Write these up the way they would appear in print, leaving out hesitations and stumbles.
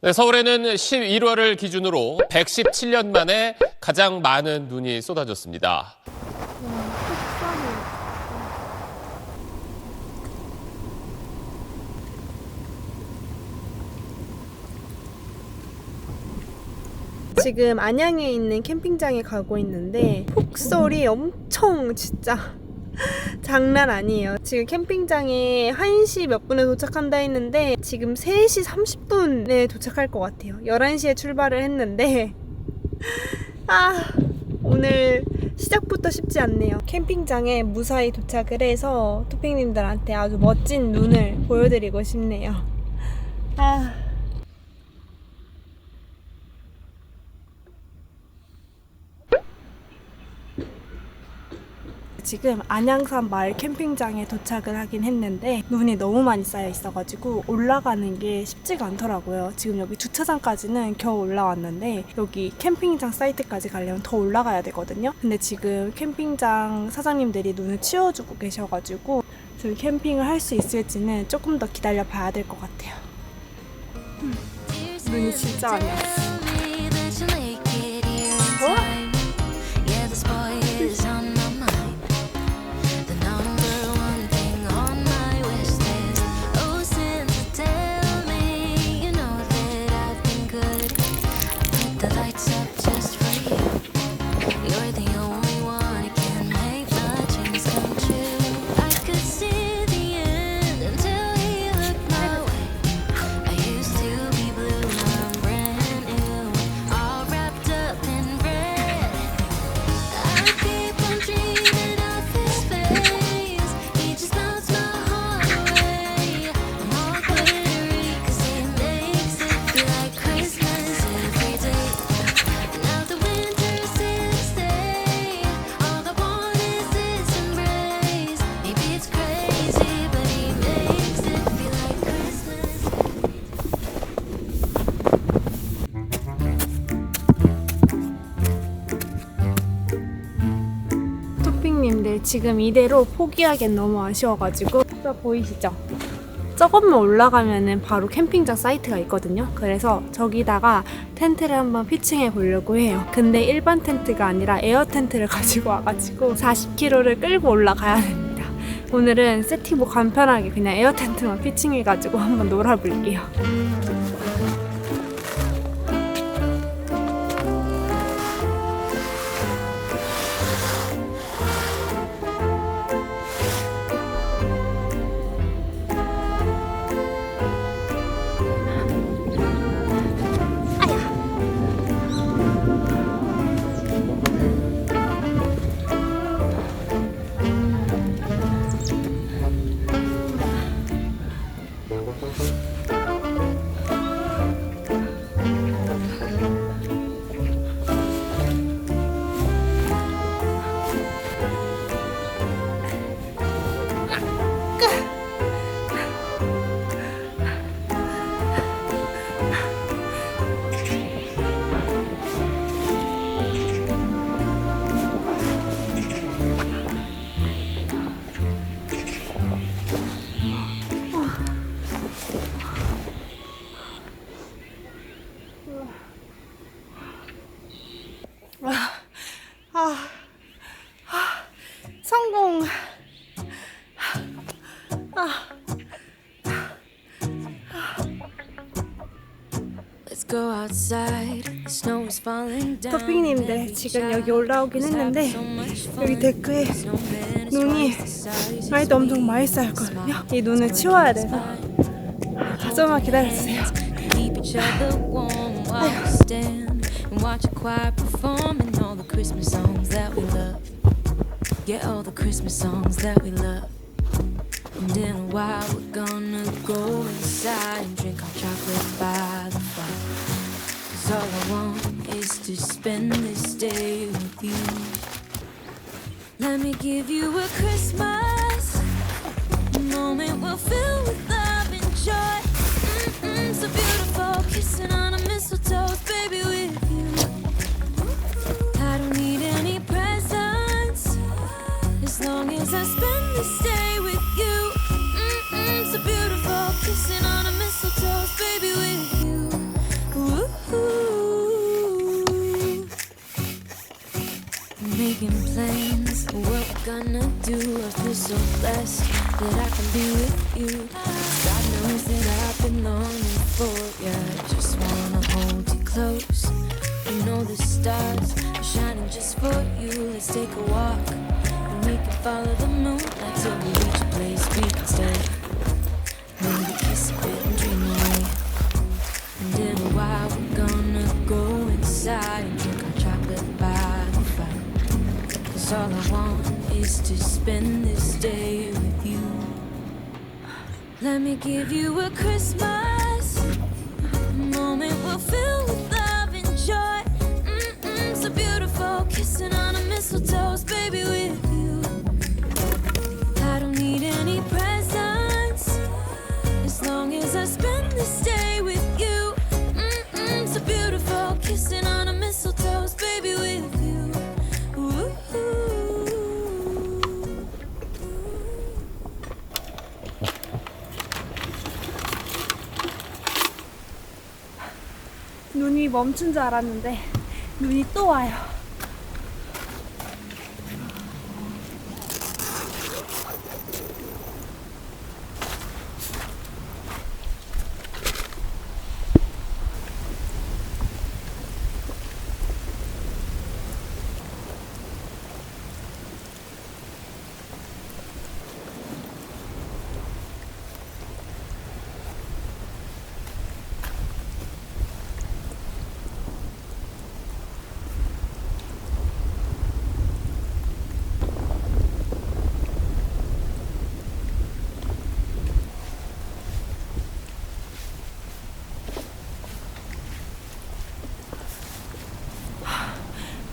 네, 서울에는 11월을 기준으로 117년 만에 가장 많은 눈이 쏟아졌습니다. 지금 안양에 있는 캠핑장에 가고 있는데 폭설이 엄청 진짜 장난 아니에요. 지금 캠핑장에 1시 몇 분에 도착한다 했는데 지금 3시 30분에 도착할 것 같아요. 11시에 출발을 했는데 오늘 시작부터 쉽지 않네요. 캠핑장에 무사히 도착을 해서 토핑님들한테 아주 멋진 눈을 보여드리고 싶네요. 지금 안양산 마을 캠핑장에 도착을 하긴 했는데 눈이 너무 많이 쌓여 있어가지고 올라가는 게 쉽지가 않더라고요. 지금 여기 주차장까지는 겨우 올라왔는데 여기 캠핑장 사이트까지 가려면 더 올라가야 되거든요. 근데 지금 캠핑장 사장님들이 눈을 치워주고 계셔가지고 저희 캠핑을 할 수 있을지는 조금 더 기다려 봐야 될 것 같아요. 눈이 진짜 많이 왔어. 토핑님들 지금 이대로 포기하기엔 너무 아쉬워가지고 저 보이시죠? 저것만 올라가면은 바로 캠핑장 사이트가 있거든요. 그래서 저기다가 텐트를 한번 피칭해 보려고 해요. 근데 일반 텐트가 아니라 에어 텐트를 가지고 와가지고 40km를 끌고 올라가야 됩니다. 오늘은 세팅복 간편하게 그냥 에어 텐트만 피칭해가지고 한번 놀아볼게요. 성공. 토핑님들 지금 여기 올라오긴 했는데 여기 데크에 눈이 아직도 엄청 많이 쌓였거든요. 이 눈을 치워야 돼서 좀만 기다려주세요. Get all the Christmas songs that we love. And in a while we're gonna go inside and drink our chocolate by the fire. 'Cause all I want is to spend this day with you. Let me give you a Christmas moment we'll fill with love and joy. So beautiful, kissing on a mistletoe, baby, with you. I don't need any presents as long as I spend this day with you. So beautiful, kissing on a mistletoe, baby, with you. making plans. What we're gonna do? I feel so blessed that I can be with you. God knows that I've been longing for you. Just wanna hold you close. You know the stars are shining just for you. Let's take a walk and we can follow the moonlight till we reach a place we can stay. Maybe kiss a bit and dream away. And in a while we're gonna go inside and drink our chocolate by the fire. 'Cause all I want is to spend this day with you. Let me give you a Christmas moment we'll fill with love and joy. So beautiful, kissing on a mistletoe, baby, with you. I don't need any presents as long as I spend this day with you. So beautiful, kissing on a mistletoe, baby, with you. Ooh. 눈이 멈춘 줄 알았는데 눈이 또 와요.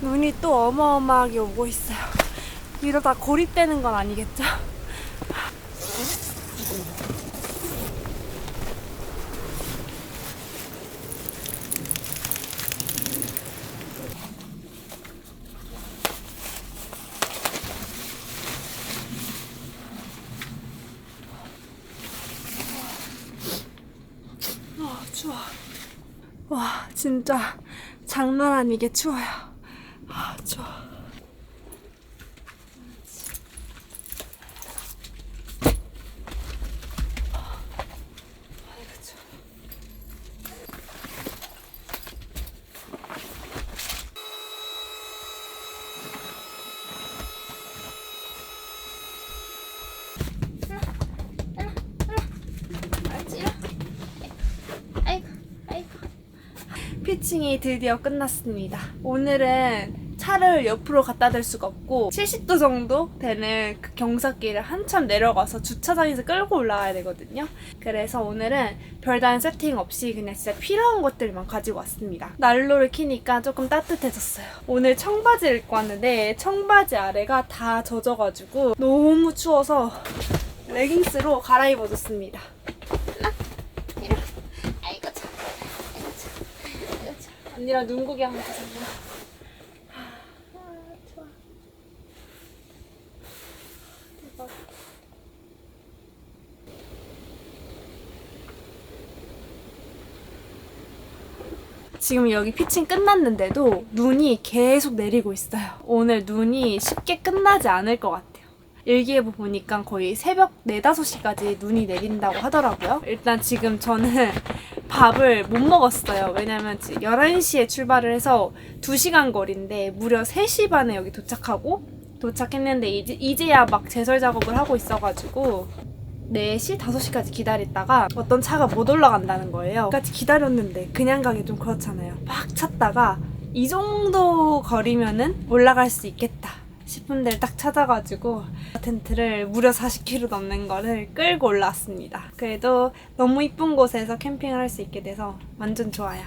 눈이 또 어마어마하게 오고 있어요. 이러다 고립되는 건 아니겠죠? 추워. 와, 진짜 장난 아니게 추워요. 아, 추워. 피칭이 드디어 끝났습니다. 오늘은 차를 옆으로 갖다 댈 수가 없고 70도 정도 되는 그 경사길을 한참 내려가서 주차장에서 끌고 올라와야 되거든요. 그래서 오늘은 별다른 세팅 없이 그냥 진짜 필요한 것들만 가지고 왔습니다. 난로를 켜니까 조금 따뜻해졌어요. 오늘 청바지를 입고 왔는데 청바지 아래가 다 젖어가지고 너무 추워서 레깅스로 갈아입어줬습니다. 언니랑 눈 구경 하자. 좋아. 대박. 지금 여기 피칭 끝났는데도 눈이 계속 내리고 있어요. 오늘 눈이 쉽게 끝나지 않을 것 같아요. 일기예보 보니까 거의 새벽 4, 5시까지 눈이 내린다고 하더라고요. 일단 지금 저는 밥을 못 먹었어요. 왜냐면 11시에 출발을 해서 2시간 거리인데 무려 3시 반에 여기 도착했는데 이제야 막 제설 작업을 하고 있어가지고 4시, 5시까지 기다렸다가 어떤 차가 못 올라간다는 거예요. 까지 기다렸는데 그냥 가기 좀 그렇잖아요. 막 찾다가 이 정도 거리면은 올라갈 수 있겠다 싶은 데를 딱 찾아가지고 텐트를 무려 40km 넘는 거를 끌고 올라왔습니다. 그래도 너무 이쁜 곳에서 캠핑을 할 수 있게 돼서 완전 좋아요.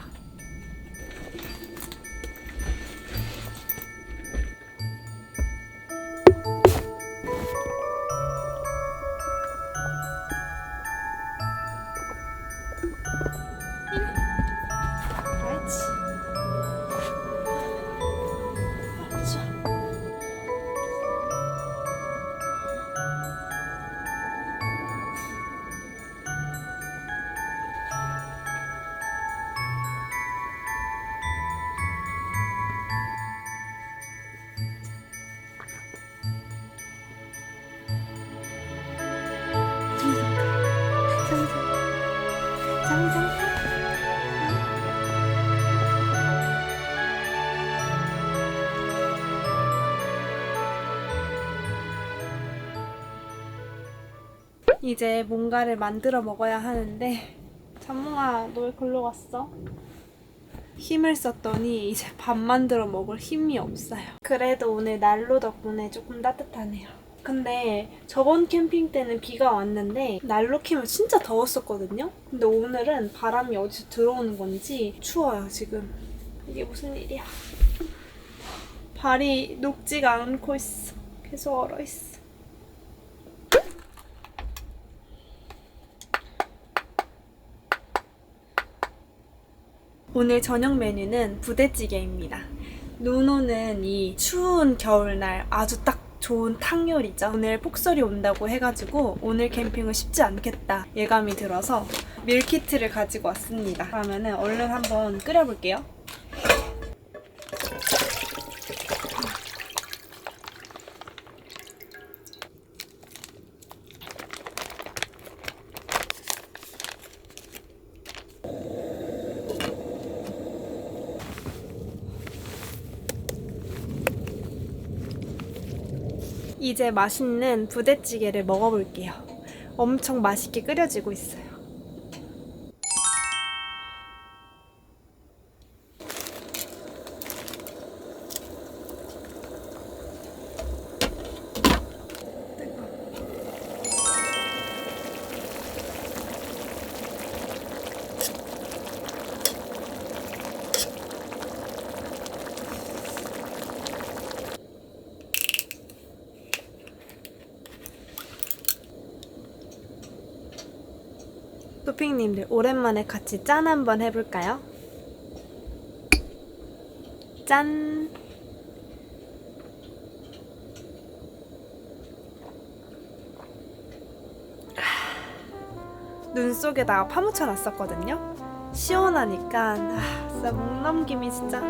이제 뭔가를 만들어 먹어야 하는데 잠몽아 너 왜 글로 갔어? 힘을 썼더니 이제 밥 만들어 먹을 힘이 없어요. 그래도 오늘 난로 덕분에 조금 따뜻하네요. 근데 저번 캠핑 때는 비가 왔는데 난로 켜면 진짜 더웠었거든요. 근데 오늘은 바람이 어디서 들어오는 건지 추워요 지금. 이게 무슨 일이야. 발이 녹지가 않고 있어. 계속 얼어있어. 오늘 저녁 메뉴는 부대찌개입니다. 눈 오는 이 추운 겨울날 아주 딱 좋은 탕 요리죠. 오늘 폭설이 온다고 해가지고 오늘 캠핑은 쉽지 않겠다 예감이 들어서 밀키트를 가지고 왔습니다. 그러면은 얼른 한번 끓여볼게요. 이제 맛있는 부대찌개를 먹어볼게요. 엄청 맛있게 끓여지고 있어요. 토핑님들 오랜만에 같이 짠 한번 해볼까요? 짠! 눈 속에다가 파묻혀 놨었거든요? 시원하니까 진짜 목 넘김이 진짜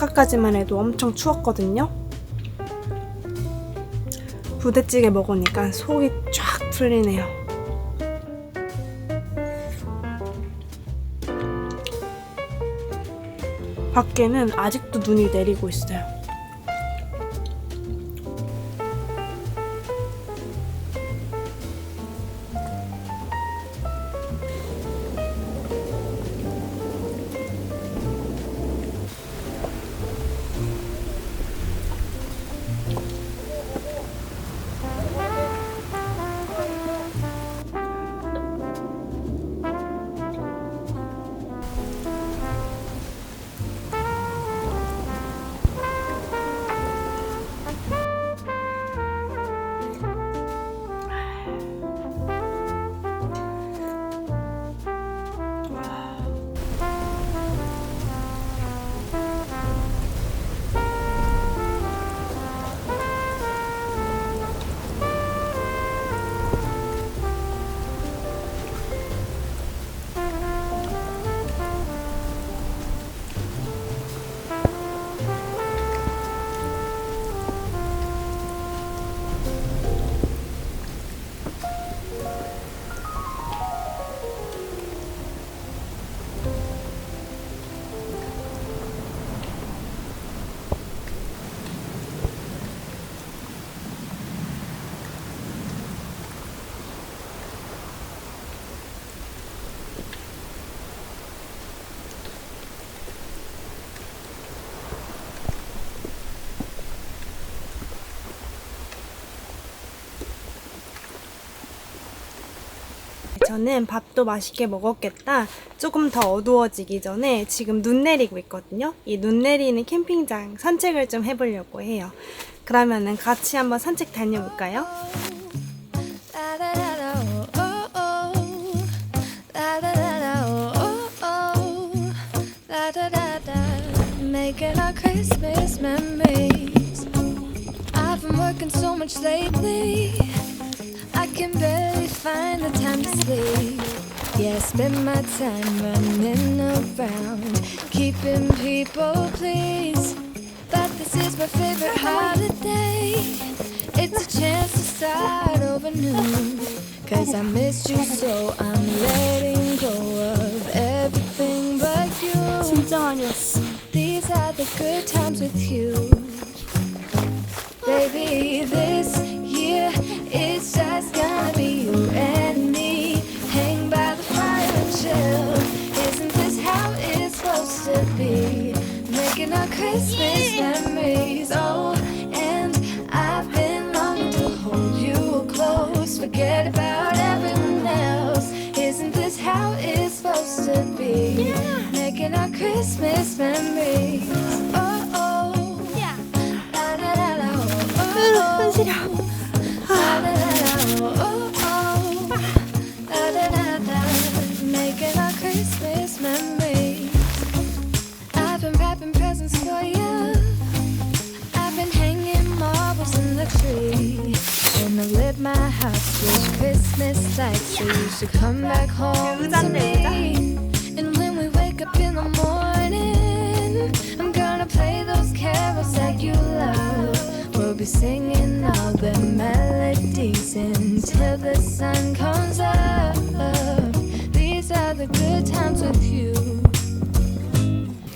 아까까지만 해도 엄청 추웠거든요. 부대찌개 먹으니까 속이 쫙 풀리네요. 밖에는 아직도 눈이 내리고 있어요. 저는 밥도 맛있게 먹었겠다. 조금 더 어두워지기 전에 지금 눈 내리고 있거든요. 이 눈 내리는 캠핑장 산책을 좀 해보려고 해요. 그러면은 같이 한번 산책 다녀볼까요? Making our Christmas memories. I've been working so much lately, I can barely find the time to sleep. Yeah, I spend my time running around, keeping people pleased. But this is my favorite holiday. It's a chance to start over new. Cause I missed you, so I'm letting go of everything but you. 진짜 많이 왔어. These are the good times with you. Baby, this year it's just gonna be you and me. Hang by the fire and chill. Isn't this how it's supposed to be? Making our Christmas memories. Oh, and I've been longing to hold you close. Forget about everyone else. Isn't this how it's supposed to be? Making our Christmas memories. Oh, oh. Yeah. La, la, la, la, oh, oh. 손 시려. La, la, la, la, oh, oh. La, la, la, la. Making our Christmas memories. I've been wrapping presents for you. I've been hanging marbles in the tree. And I lit my house with Christmas lights. So you should come back home to me. And when we wake up in the morning, I'm gonna play those carols that you love. We'll be singing all the melodies until the sun comes up. These are the good times with you.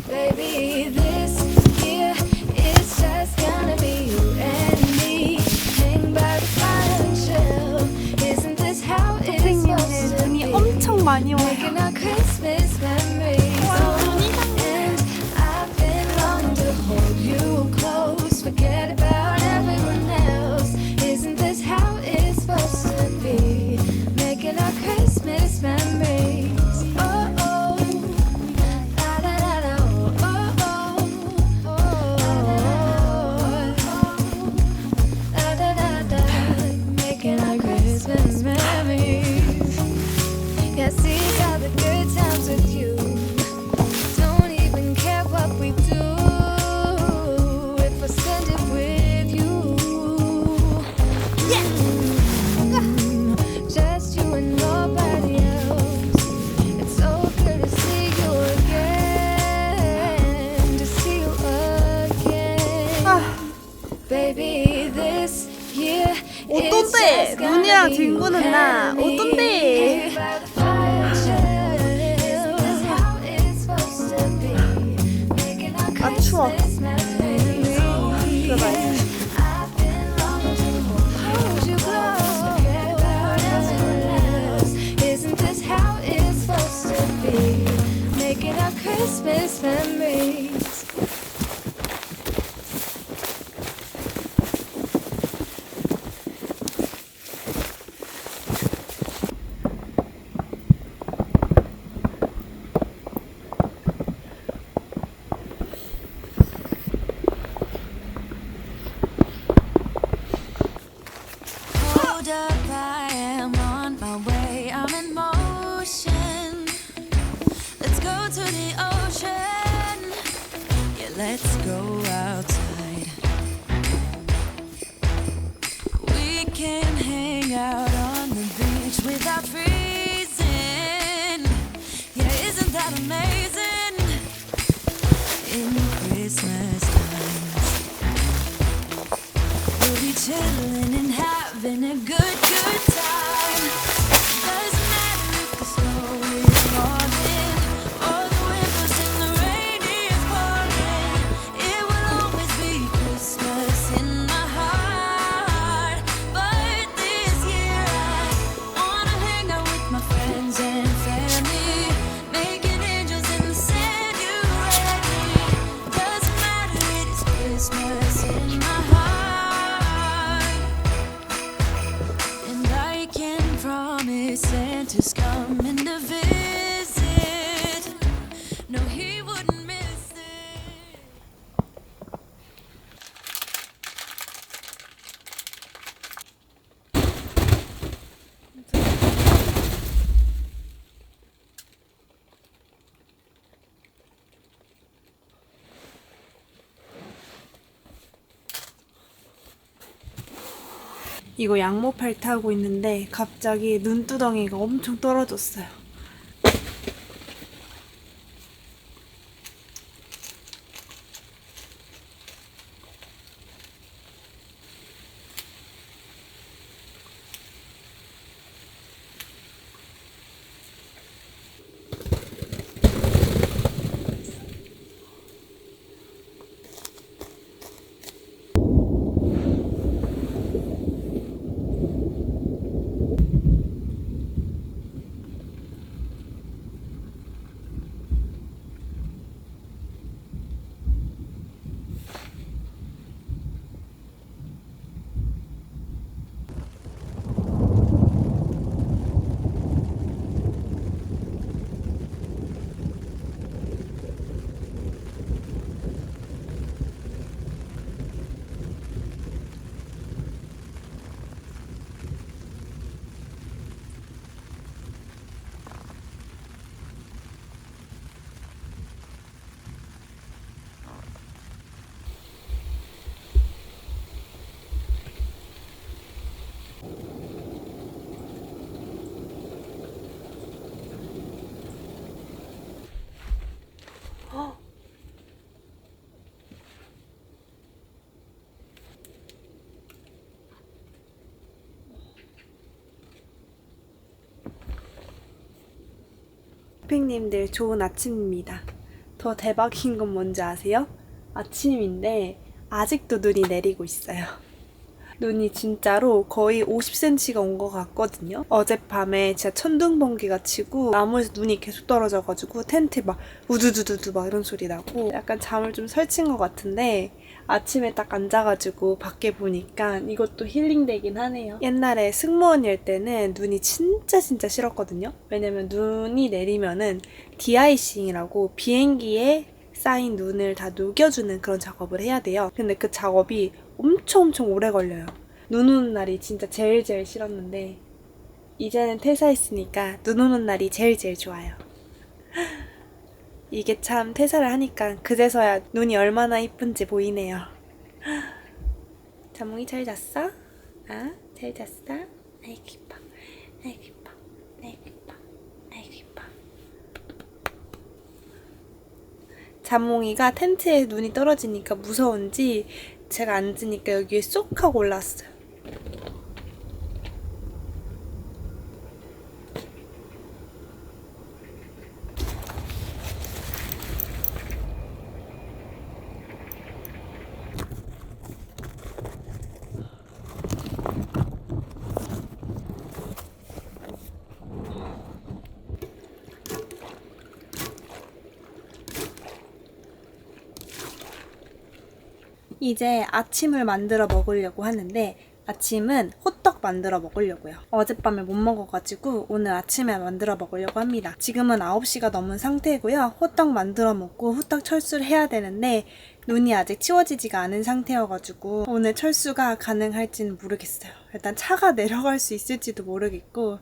Baby, this year it's just gonna be you and me. Hang by the fire and chill. Isn't this how it's supposed to 눈이 be? 엄청 많이 와요. Making our Christmas memories. Oh, and I've been longing to hold you close. Forget about everyone else. Isn't this how it's supposed to be? Making our Christmas memories. Oh, oh. La, la, la, la, oh, oh, oh, oh. La, la, la, la. Making our Christmas memories. Yes, these are the good times with you. Don't even care what we do if I spend it with you. Just you and nobody else. It's so good to see you again. To see you again. Baby, this year it's 어떤데? just gonna 눈이랑 be you 뒹구는 나. and me. 어떤데? By the fire chill. Isn't this how it's supposed to be? Making our 아, 추워. Christmas memories. 들어가요. I've been longing to hold you close. Forget about everyone else. Isn't this how it's supposed to be? Making our Christmas memories. Hold up, I am on my way. I'm in motion. Let's go to the ocean. Yeah, let's go outside. We can hang out on the beach without freezing. Yeah, isn't that amazing? In Christmas times, we'll be chilling and having a good time. Doesn't matter if the snow is falling or the wind pushing the rain is pouring. It will always be Christmas in my heart. But this year I wanna hang out with 이거 양모 펠트 하고 있는데 갑자기 눈두덩이가 엄청 떨어졌어요. 쇼핑님들 좋은 아침입니다. 더 대박인 건 뭔지 아세요? 아침인데 아직도 눈이 내리고 있어요. 눈이 진짜로 거의 50cm가 온 것 같거든요. 어젯밤에 진짜 천둥번개가 치고 나무에서 눈이 계속 떨어져가지고 텐트 막 우두두두두 막 이런 소리 나고 약간 잠을 좀 설친 것 같은데 아침에 딱 앉아가지고 밖에 보니까 이것도 힐링되긴 하네요. 옛날에 승무원일 때는 눈이 진짜 싫었거든요. 왜냐면 눈이 내리면은 디아이싱이라고 비행기에 쌓인 눈을 다 녹여주는 그런 작업을 해야 돼요. 근데 그 작업이 엄청 오래 걸려요. 눈 오는 날이 진짜 제일 싫었는데 이제는 퇴사했으니까 눈 오는 날이 제일 좋아요. 이게 참 퇴사를 하니까 그제서야 눈이 얼마나 이쁜지 보이네요. 자몽이 잘 잤어? 아? 잘 잤어? 아이고 이뻐. 아이고 이뻐. 아이고 이뻐. 아이고 이뻐. 자몽이가 텐트에 눈이 떨어지니까 무서운지 제가 앉으니까 여기에 쏙 하고 올라왔어요. 이제 아침을 만들어 먹으려고 하는데 아침은 호떡 만들어 먹으려고요. 어젯밤에 못 먹어가지고 오늘 아침에 만들어 먹으려고 합니다. 지금은 9시가 넘은 상태고요. 호떡 만들어 먹고 후딱 철수를 해야 되는데 눈이 아직 치워지지가 않은 상태여가지고 오늘 철수가 가능할지는 모르겠어요. 일단 차가 내려갈 수 있을지도 모르겠고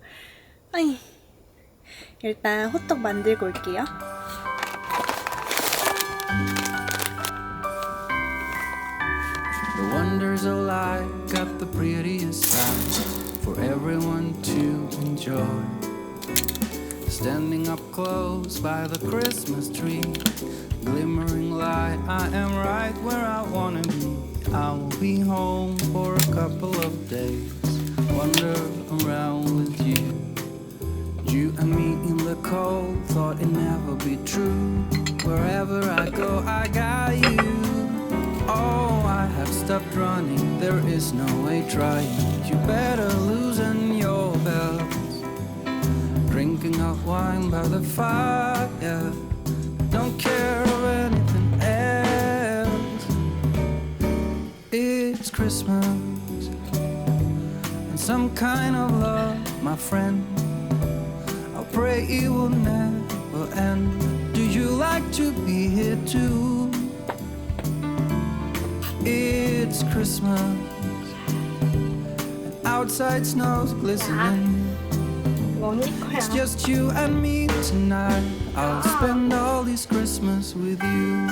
일단 호떡 만들고 올게요. The wonders of life got the prettiest sights for everyone to enjoy. Standing up close by the Christmas tree, glimmering light, I am right where I wanna be. I will be home for a couple of days, wander around with you. You and me in the cold, thought it'd never be true. Wherever I go, I got you. Oh, I have stopped running, there is no way trying. You better loosen your belts. Drinking hot wine by the fire, don't care of anything else. It's Christmas and some kind of love, my friend. I'll pray it will never end. Do you like to be here too? It's Christmas and outside snow's glistening. It's just you and me tonight. I'll spend all this Christmas with you.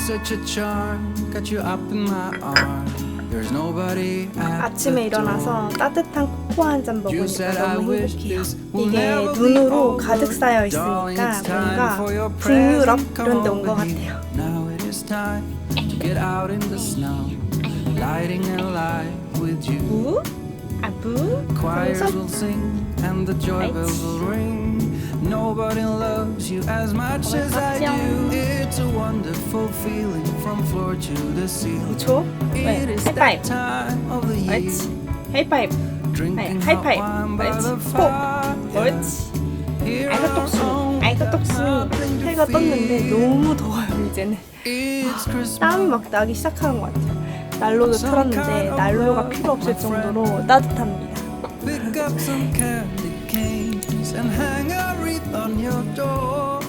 such a charm, got you up in my arms. There's nobody at 아침에 the door. 일어나서 따뜻한 코코 한 잔 You 먹으니까 said I 너무 wish 행복해요. this will 이게 never be 눈으로 over. 가득 쌓여 Darling, 있으니까 it's time 뭔가 for your 북유럽 present. 이런 데 온 것 Come with me. 같아요. Now it is time to get out in the snow, lighting a light with you. 부? 아, 부? Choirs 정석? will sing and the joy bells will ring. Nobody loves you as much as I do. It's a wonderful feeling from floor to the ceiling. 줘? It 왜? is that 하이파이브. time of the year. 옳지. 하이파이브. Drinking hot 하이파이브. wine by 옳지. the 호. fire. 옳지. Here 아이고 on 똑순이. home, 아이고 똑순이. nothing to 해가 떴는데 fear. 너무 더워요 이제는. It's Christmas. 땀이 막 나기 시작하는 것 같아요. 난로도 틀었는데 난로가 필요 없을 정도로 따뜻합니다. Pick up some candy canes and hang a wreath on your door.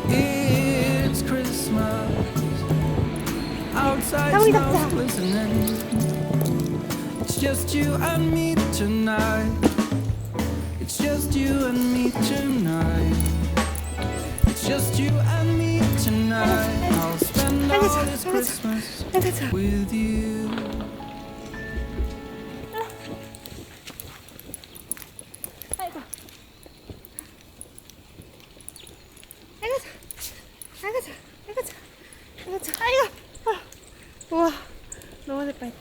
It's Christmas. Outside Tell me snow's that. glistening. It's just you and me tonight. It's just you and me tonight. It's just you and me tonight. I'll spend all this Christmas with you. 아이고. 아이고 자. 아이고 자. 아이고 자. 아이고 자. 아이고. 우와. 넘어질 뻔했다.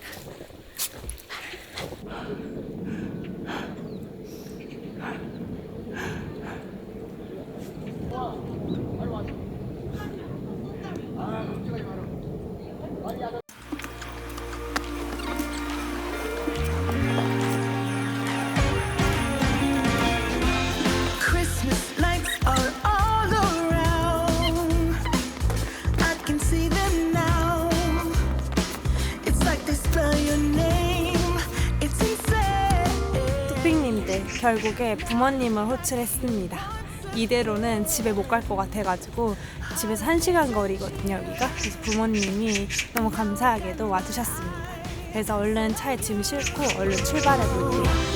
Christmas lights are all around. I can see them now. It's like they spell your name. It's insane. 토핑님들 결국에 부모님을 호출했습니다. 이대로는 집에 못 갈 것 같아가지고 집에서 1시간 거리거든요 여기가. 그래서 부모님이 너무 감사하게도 와주셨습니다. 그래서 얼른 차에 짐 싣고 얼른 출발해 볼게요.